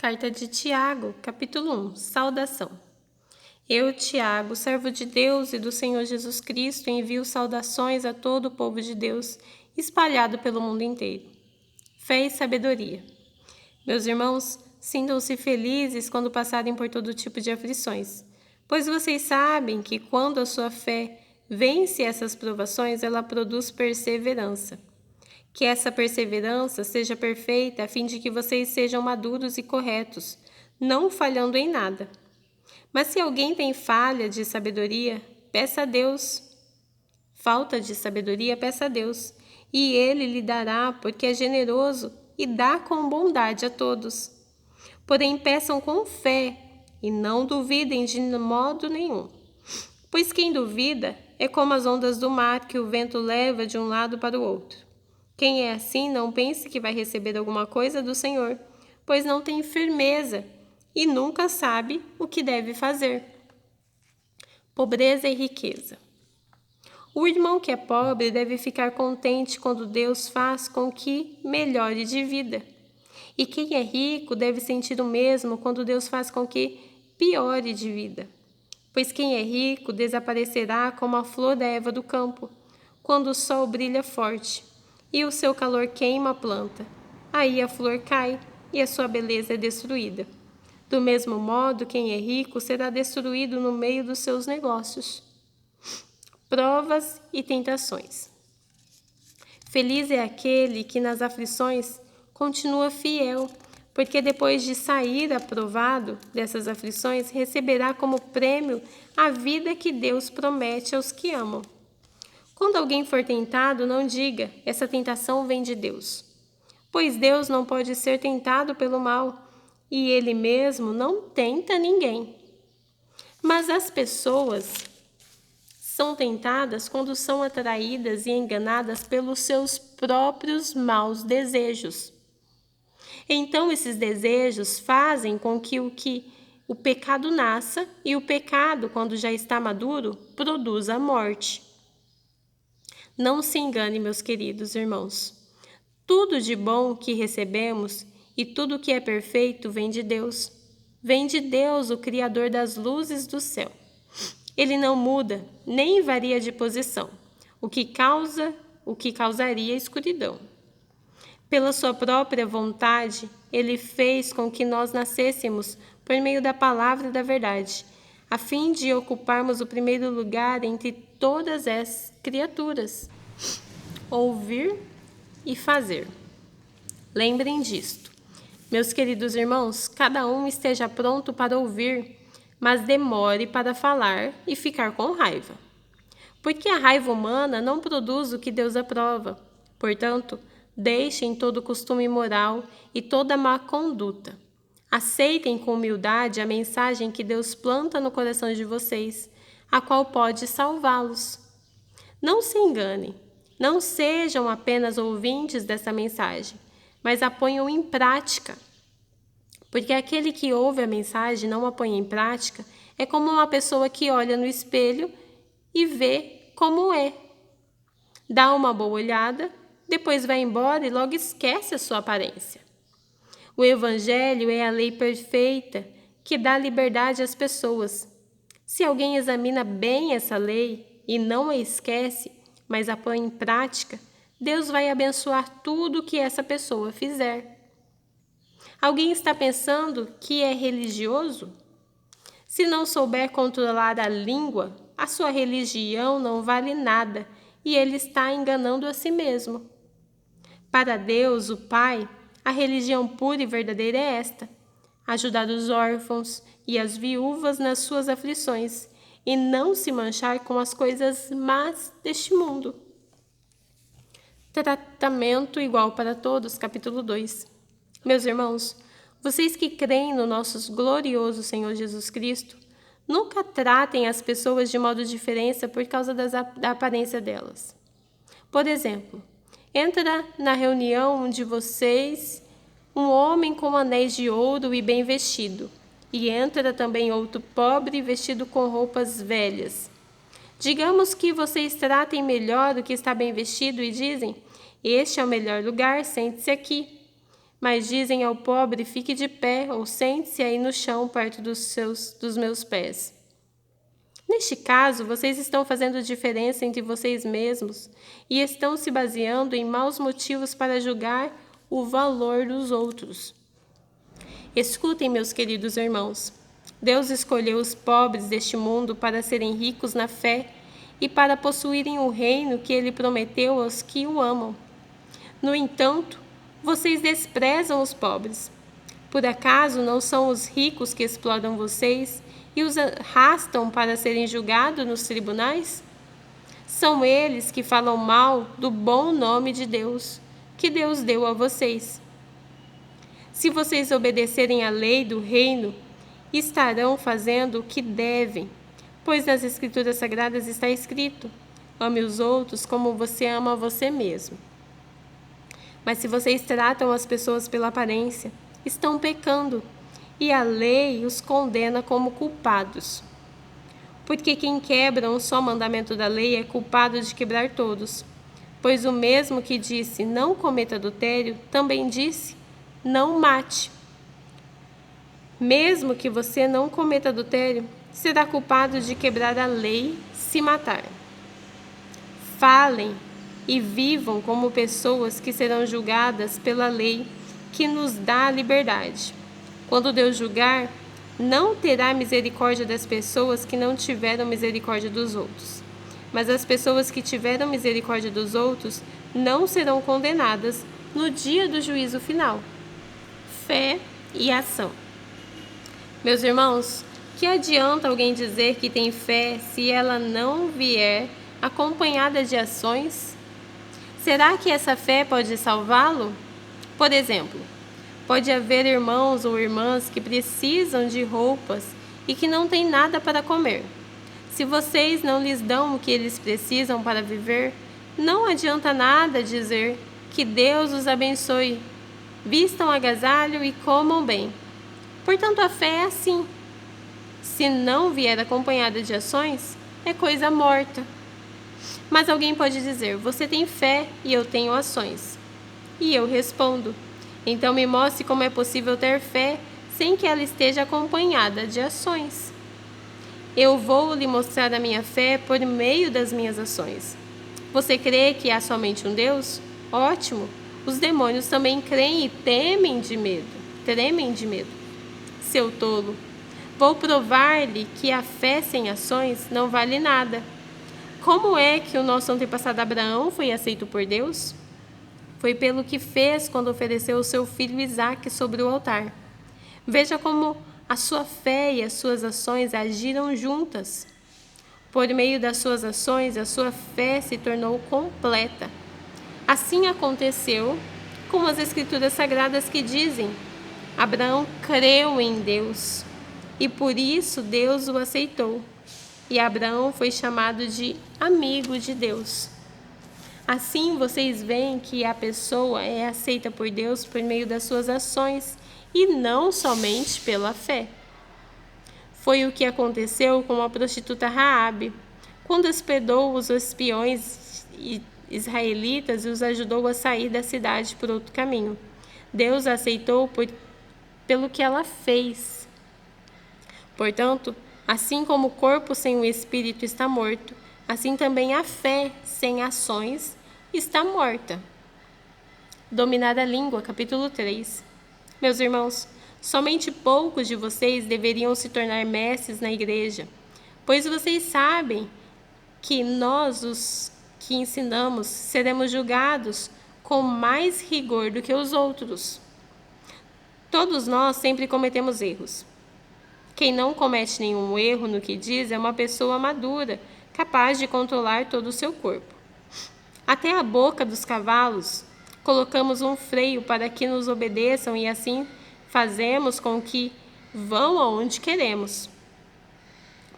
Carta de Tiago, capítulo 1, saudação. Eu, Tiago, servo de Deus e do Senhor Jesus Cristo, envio saudações a todo o povo de Deus, espalhado pelo mundo inteiro. Fé e sabedoria. Meus irmãos, sintam-se felizes quando passarem por todo tipo de aflições, pois vocês sabem que quando a sua fé vence essas provações, ela produz perseverança. Que essa perseverança seja perfeita, a fim de que vocês sejam maduros e corretos, não falhando em nada. Mas se alguém tem falha de sabedoria, peça a Deus. Falta de sabedoria, peça a Deus, e Ele lhe dará, porque é generoso e dá com bondade a todos. Porém, peçam com fé e não duvidem de modo nenhum. Pois quem duvida é como as ondas do mar que o vento leva de um lado para o outro. Quem é assim não pense que vai receber alguma coisa do Senhor, pois não tem firmeza e nunca sabe o que deve fazer. Pobreza e riqueza. O irmão que é pobre deve ficar contente quando Deus faz com que melhore de vida. E quem é rico deve sentir o mesmo quando Deus faz com que piore de vida. Pois quem é rico desaparecerá como a flor da erva do campo, quando o sol brilha forte e o seu calor queima a planta. Aí a flor cai e a sua beleza é destruída. Do mesmo modo, quem é rico será destruído no meio dos seus negócios. Provas e tentações. Feliz é aquele que nas aflições continua fiel, porque depois de sair aprovado dessas aflições, receberá como prêmio a vida que Deus promete aos que amam. Quando alguém for tentado, não diga, essa tentação vem de Deus. Pois Deus não pode ser tentado pelo mal, e Ele mesmo não tenta ninguém. Mas as pessoas são tentadas quando são atraídas e enganadas pelos seus próprios maus desejos. Então esses desejos fazem com que o pecado nasça, e o pecado, quando já está maduro, produza a morte. Não se engane, meus queridos irmãos. Tudo de bom que recebemos e tudo que é perfeito vem de Deus. Vem de Deus, o Criador das luzes do céu. Ele não muda, nem varia de posição, o que causaria escuridão. Pela sua própria vontade, Ele fez com que nós nascêssemos por meio da palavra da verdade, a fim de ocuparmos o primeiro lugar entre todas as criaturas. Ouvir e fazer. Lembrem disto. Meus queridos irmãos, cada um esteja pronto para ouvir, mas demore para falar e ficar com raiva. Porque a raiva humana não produz o que Deus aprova. Portanto, deixem todo costume imoral e toda má conduta. Aceitem com humildade a mensagem que Deus planta no coração de vocês, a qual pode salvá-los. Não se enganem, não sejam apenas ouvintes dessa mensagem, mas a ponham em prática. Porque aquele que ouve a mensagem e não a põe em prática é como uma pessoa que olha no espelho e vê como é. Dá uma boa olhada, depois vai embora e logo esquece a sua aparência. O Evangelho é a lei perfeita que dá liberdade às pessoas. Se alguém examina bem essa lei e não a esquece, mas a põe em prática, Deus vai abençoar tudo o que essa pessoa fizer. Alguém está pensando que é religioso? Se não souber controlar a língua, a sua religião não vale nada e ele está enganando a si mesmo. Para Deus, o Pai, a religião pura e verdadeira é esta: ajudar os órfãos e as viúvas nas suas aflições e não se manchar com as coisas más deste mundo. Tratamento igual para todos, capítulo 2. Meus irmãos, vocês que creem no nosso glorioso Senhor Jesus Cristo, nunca tratem as pessoas de modo diferente por causa da aparência delas. Por exemplo, entra na reunião de vocês um homem com anéis de ouro e bem vestido, e entra também outro pobre vestido com roupas velhas. Digamos que vocês tratem melhor o que está bem vestido e dizem: este é o melhor lugar, sente-se aqui. mas dizem ao pobre: fique de pé ou sente-se aí no chão perto dos meus pés. Neste caso, vocês estão fazendo diferença entre vocês mesmos e estão se baseando em maus motivos para julgar o valor dos outros. Escutem, meus queridos irmãos. Deus escolheu os pobres deste mundo para serem ricos na fé e para possuírem o reino que Ele prometeu aos que o amam. No entanto, vocês desprezam os pobres. Por acaso não são os ricos que exploram vocês e os arrastam para serem julgados nos tribunais? São eles que falam mal do bom nome de Deus, que Deus deu a vocês. Se vocês obedecerem à lei do reino, estarão fazendo o que devem, pois nas Escrituras Sagradas está escrito: ame os outros como você ama você mesmo. Mas se vocês tratam as pessoas pela aparência, estão pecando, e a lei os condena como culpados. Porque quem quebra um só mandamento da lei é culpado de quebrar todos. Pois o mesmo que disse: não cometa adultério, também disse: não mate. Mesmo que você não cometa adultério, será culpado de quebrar a lei se matar. Falem e vivam como pessoas que serão julgadas pela lei que nos dá a liberdade. Quando Deus julgar, não terá misericórdia das pessoas que não tiveram misericórdia dos outros. Mas as pessoas que tiveram misericórdia dos outros não serão condenadas no dia do juízo final. Fé e ação. Meus irmãos, que adianta alguém dizer que tem fé se ela não vier acompanhada de ações? Será que essa fé pode salvá-lo? Por exemplo, pode haver irmãos ou irmãs que precisam de roupas e que não têm nada para comer. Se vocês não lhes dão o que eles precisam para viver, não adianta nada dizer que Deus os abençoe. Vistam agasalho e comam bem. Portanto, a fé é assim. Se não vier acompanhada de ações, é coisa morta. Mas alguém pode dizer: você tem fé e eu tenho ações. E eu respondo: então me mostre como é possível ter fé sem que ela esteja acompanhada de ações. Eu vou lhe mostrar a minha fé por meio das minhas ações. Você crê que há somente um Deus? Ótimo! Os demônios também creem e tremem de medo. Seu tolo! Vou provar-lhe que a fé sem ações não vale nada. Como é que o nosso antepassado Abraão foi aceito por Deus? Foi pelo que fez quando ofereceu o seu filho Isaque sobre o altar. Veja como a sua fé e as suas ações agiram juntas. Por meio das suas ações, a sua fé se tornou completa. Assim aconteceu com as Escrituras Sagradas que dizem: Abraão creu em Deus e por isso Deus o aceitou. E Abraão foi chamado de amigo de Deus. Assim vocês veem que a pessoa é aceita por Deus por meio das suas ações e não somente pela fé. Foi o que aconteceu com a prostituta Raabe, quando hospedou os espiões israelitas e os ajudou a sair da cidade por outro caminho. Deus a aceitou pelo que ela fez. Portanto, assim como o corpo sem o espírito está morto, assim também a fé sem ações está morta. Dominar a língua, capítulo 3. Meus irmãos, somente poucos de vocês deveriam se tornar mestres na igreja, pois vocês sabem que nós, os que ensinamos, seremos julgados com mais rigor do que os outros. Todos nós sempre cometemos erros. Quem não comete nenhum erro no que diz é uma pessoa madura, capaz de controlar todo o seu corpo. Até a boca dos cavalos colocamos um freio para que nos obedeçam e assim fazemos com que vão aonde queremos.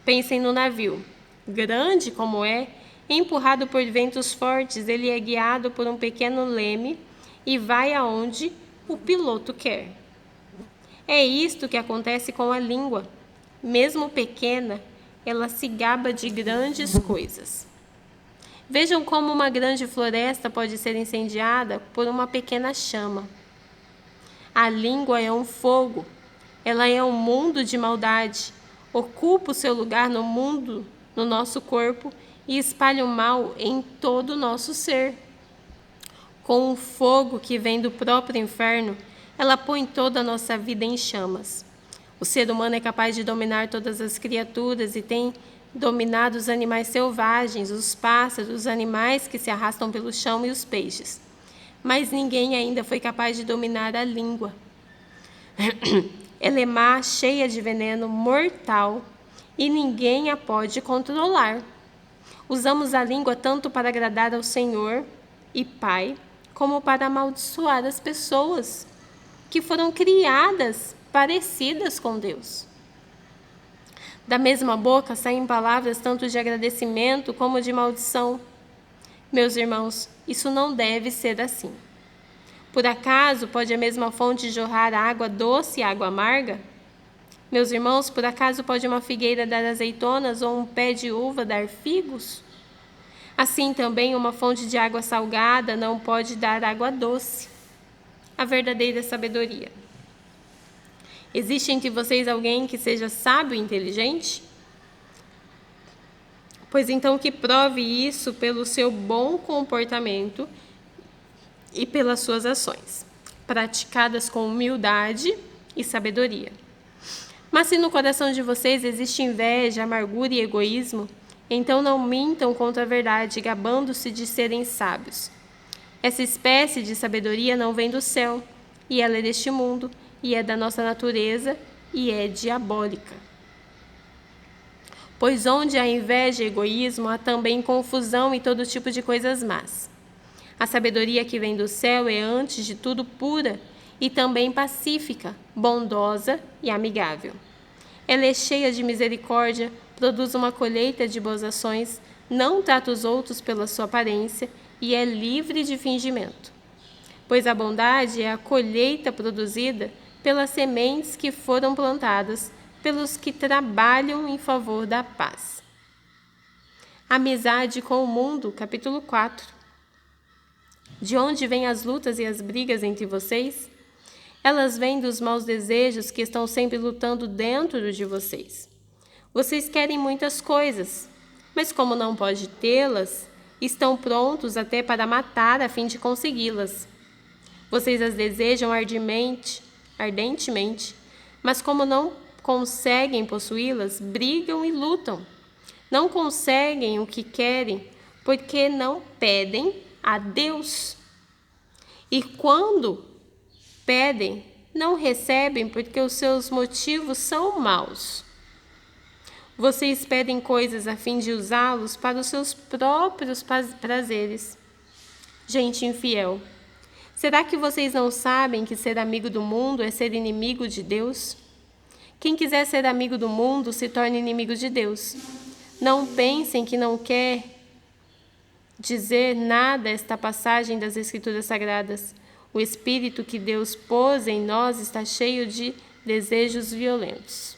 Pensem no navio. Grande como é, empurrado por ventos fortes, ele é guiado por um pequeno leme e vai aonde o piloto quer. É isto que acontece com a língua. Mesmo pequena, ela se gaba de grandes coisas. Vejam como uma grande floresta pode ser incendiada por uma pequena chama. A língua é um fogo. Ela é um mundo de maldade. Ocupa o seu lugar no mundo, no nosso corpo, e espalha o mal em todo o nosso ser. Com o fogo que vem do próprio inferno, ela põe toda a nossa vida em chamas. O ser humano é capaz de dominar todas as criaturas e tem dominado os animais selvagens, os pássaros, os animais que se arrastam pelo chão e os peixes. Mas ninguém ainda foi capaz de dominar a língua. Ela é má, cheia de veneno, mortal, e ninguém a pode controlar. Usamos a língua tanto para agradar ao Senhor e Pai, como para amaldiçoar as pessoas que foram criadas parecidas com Deus. Da mesma boca saem palavras tanto de agradecimento como de maldição. Meus irmãos, isso não deve ser assim. Por acaso pode a mesma fonte jorrar água doce e água amarga? Meus irmãos, por acaso pode uma figueira dar azeitonas ou um pé de uva dar figos? Assim também uma fonte de água salgada não pode dar água doce. A verdadeira sabedoria. Existe entre vocês alguém que seja sábio e inteligente? Pois então que prove isso pelo seu bom comportamento e pelas suas ações, praticadas com humildade e sabedoria. Mas se no coração de vocês existe inveja, amargura e egoísmo, então não mintam contra a verdade, gabando-se de serem sábios. Essa espécie de sabedoria não vem do céu, e ela é deste mundo, e é da nossa natureza, e é diabólica. Pois onde há inveja e egoísmo, há também confusão e todo tipo de coisas más. A sabedoria que vem do céu é, antes de tudo, pura e também pacífica, bondosa e amigável. Ela é cheia de misericórdia, produz uma colheita de boas ações, não trata os outros pela sua aparência e é livre de fingimento. Pois a bondade é a colheita produzida pelas sementes que foram plantadas pelos que trabalham em favor da paz. Amizade com o mundo, capítulo 4. De onde vêm as lutas e as brigas entre vocês? Elas vêm dos maus desejos que estão sempre lutando dentro de vocês. Vocês querem muitas coisas, mas como não pode tê-las, estão prontos até para matar a fim de consegui-las. Vocês as desejam ardentemente, mas como não conseguem possuí-las, brigam e lutam. Não conseguem o que querem, porque não pedem a Deus. E quando pedem, não recebem, porque os seus motivos são maus. Vocês pedem coisas a fim de usá-los para os seus próprios prazeres. Gente infiel, será que vocês não sabem que ser amigo do mundo é ser inimigo de Deus? Quem quiser ser amigo do mundo se torna inimigo de Deus. Não pensem que não quer dizer nada esta passagem das Escrituras Sagradas. O Espírito que Deus pôs em nós está cheio de desejos violentos.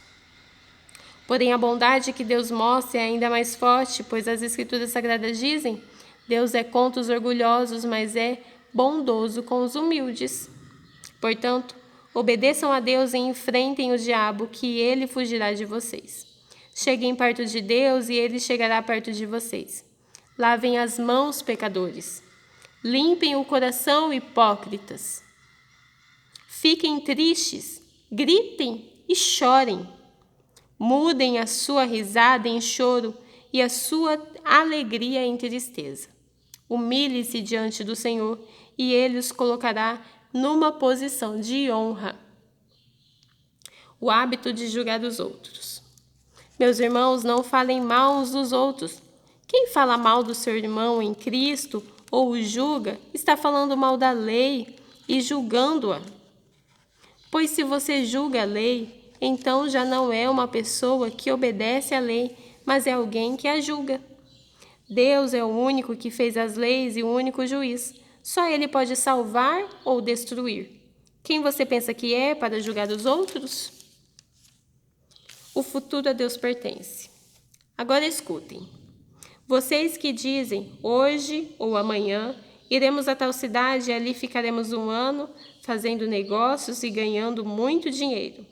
Porém, a bondade que Deus mostra é ainda mais forte, pois as Escrituras Sagradas dizem: Deus é contra os orgulhosos, mas é bondoso com os humildes. Portanto, obedeçam a Deus e enfrentem o diabo, que ele fugirá de vocês. Cheguem perto de Deus e ele chegará perto de vocês. Lavem as mãos, pecadores. Limpem o coração, hipócritas. Fiquem tristes, gritem e chorem. Mudem a sua risada em choro e a sua alegria em tristeza. Humilhe-se diante do Senhor e Ele os colocará numa posição de honra. O hábito de julgar os outros. Meus irmãos, não falem mal uns dos outros. Quem fala mal do seu irmão em Cristo ou o julga, está falando mal da lei e julgando-a. Pois se você julga a lei, então já não é uma pessoa que obedece à lei, mas é alguém que a julga. Deus é o único que fez as leis e o único juiz. Só Ele pode salvar ou destruir. Quem você pensa que é para julgar os outros? O futuro a Deus pertence. Agora escutem. Vocês que dizem hoje ou amanhã, Iremos a tal cidade e ali ficaremos 1 ano, fazendo negócios e ganhando muito dinheiro.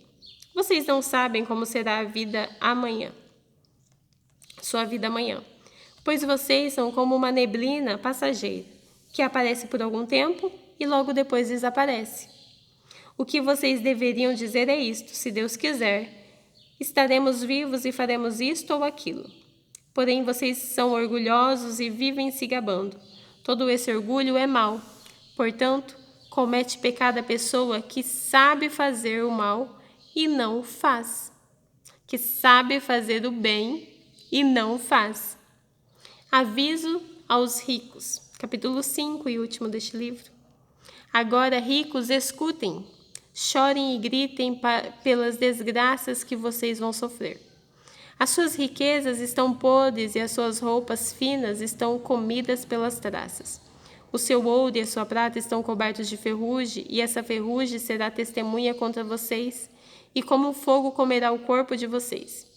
Vocês não sabem como será a vida amanhã, sua vida amanhã, pois vocês são como uma neblina passageira, que aparece por algum tempo e logo depois desaparece. O que vocês deveriam dizer é isto: se Deus quiser, estaremos vivos e faremos isto ou aquilo. Porém, vocês são orgulhosos e vivem se gabando. Todo esse orgulho é mau. Portanto, comete pecado a pessoa que sabe fazer o mal e não o faz, que sabe fazer o bem e não o faz. Aviso aos ricos. Capítulo 5 e último deste livro. Agora, ricos, escutem, chorem e gritem pelas desgraças que vocês vão sofrer. As suas riquezas estão podres e as suas roupas finas estão comidas pelas traças. O seu ouro e a sua prata estão cobertos de ferrugem, e essa ferrugem será testemunha contra vocês, e como fogo comerá o corpo de vocês.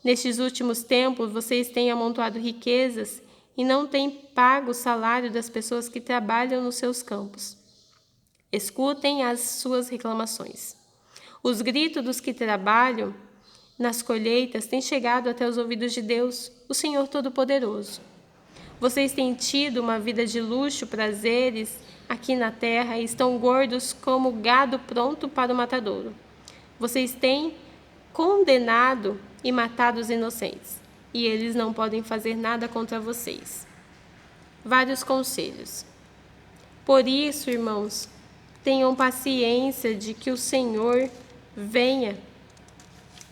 Nestes últimos tempos, vocês têm amontoado riquezas e não têm pago o salário das pessoas que trabalham nos seus campos. Escutem as suas reclamações. Os gritos dos que trabalham nas colheitas têm chegado até os ouvidos de Deus, o Senhor Todo-Poderoso. Vocês têm tido uma vida de luxo, prazeres aqui na terra e estão gordos como gado pronto para o matadouro. Vocês têm condenado e matado os inocentes, e eles não podem fazer nada contra vocês. Vários conselhos. Por isso, irmãos, tenham paciência de que o Senhor venha.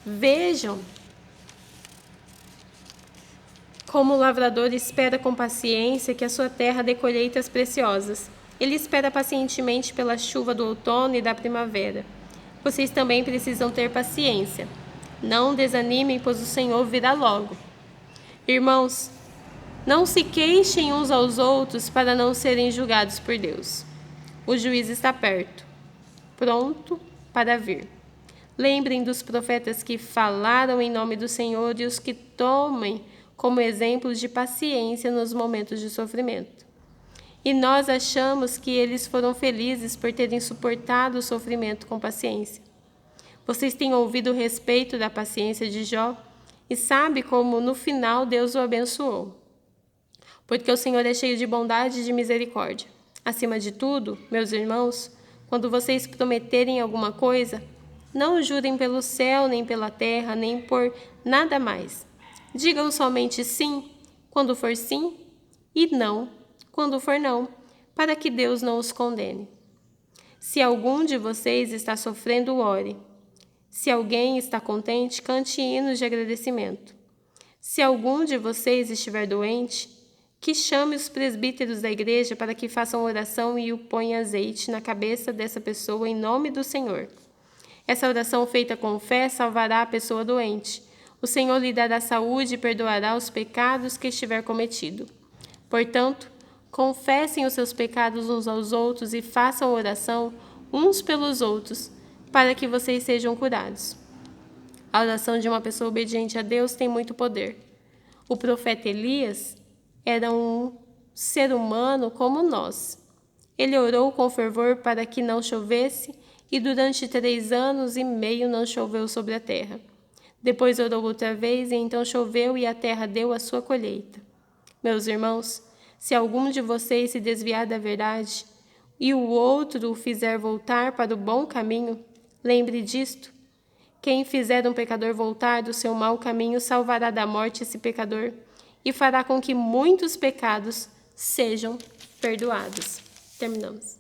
Vejam como o lavrador espera com paciência que a sua terra dê colheitas preciosas. Ele espera pacientemente pela chuva do outono e da primavera. Vocês também precisam ter paciência. Não desanimem, pois o Senhor virá logo. Irmãos, não se queixem uns aos outros para não serem julgados por Deus. O juiz está perto, pronto para vir. Lembrem dos profetas que falaram em nome do Senhor e os que tomem como exemplos de paciência nos momentos de sofrimento. E nós achamos que eles foram felizes por terem suportado o sofrimento com paciência. Vocês têm ouvido a respeito da paciência de Jó e sabem como no final Deus o abençoou. Porque o Senhor é cheio de bondade e de misericórdia. Acima de tudo, meus irmãos, quando vocês prometerem alguma coisa, não jurem pelo céu, nem pela terra, nem por nada mais. Digam somente sim, quando for sim, e não, quando for não, para que Deus não os condene. Se algum de vocês está sofrendo, ore. Se alguém está contente, cante hinos de agradecimento. Se algum de vocês estiver doente, que chame os presbíteros da igreja para que façam oração e o ponham azeite na cabeça dessa pessoa em nome do Senhor. Essa oração feita com fé salvará a pessoa doente. O Senhor lhe dará saúde e perdoará os pecados que estiver cometido. Portanto, confessem os seus pecados uns aos outros e façam oração uns pelos outros, para que vocês sejam curados. A oração de uma pessoa obediente a Deus tem muito poder. O profeta Elias era um ser humano como nós. Ele orou com fervor para que não chovesse, e durante 3 anos e meio não choveu sobre a terra. Depois orou outra vez, e então choveu, e a terra deu a sua colheita. Meus irmãos, se algum de vocês se desviar da verdade, e o outro o fizer voltar para o bom caminho, lembre disto: quem fizer um pecador voltar do seu mau caminho salvará da morte esse pecador, e fará com que muitos pecados sejam perdoados. Terminamos.